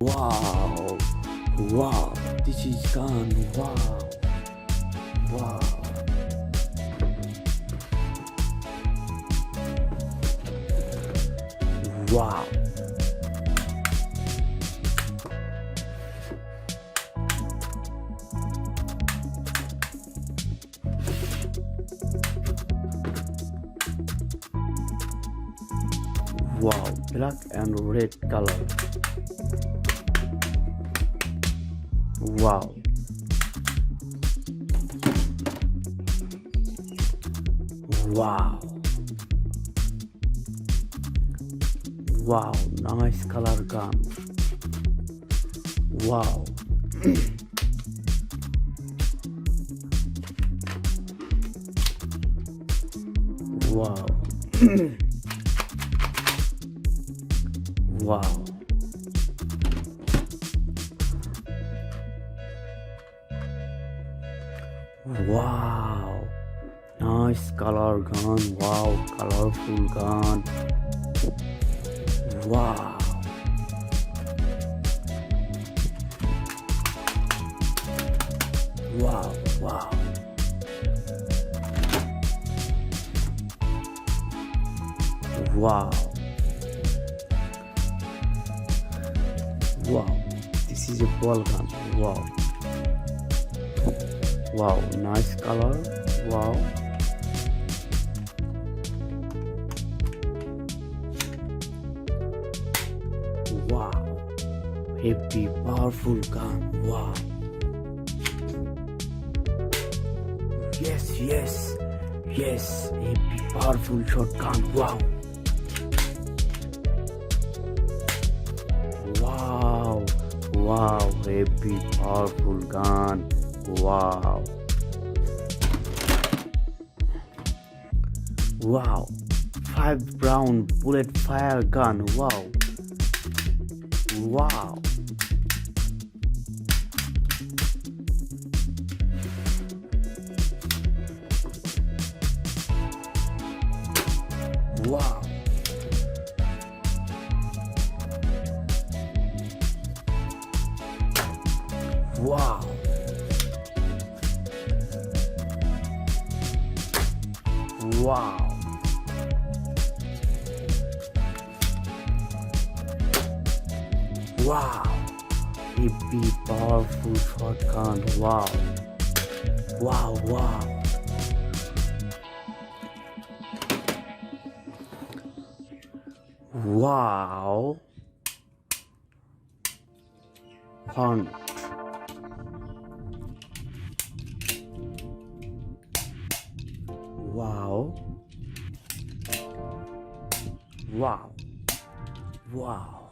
Wow, wow, this is gun. Wow, wow, wow, wow, black and red color. Wow, wow, wow, nice color gun. Wow, wow, wow, wow, nice color gun. Wow, colorful gun. Wow, wow, wow, wow, wow, this is a ball gun. Wow, wow, nice color. Wow, wow, heavy powerful gun. Wow, yes, yes, yes, heavy powerful shotgun. Wow, wow, wow, heavy powerful gun. Wow, wow, 5-round bullet fire gun. Wow, wow, wow, wow, wow, wow, heavy powerful shotgun. Wow, wow, wow, wow, hunt. Wow, wow, wow.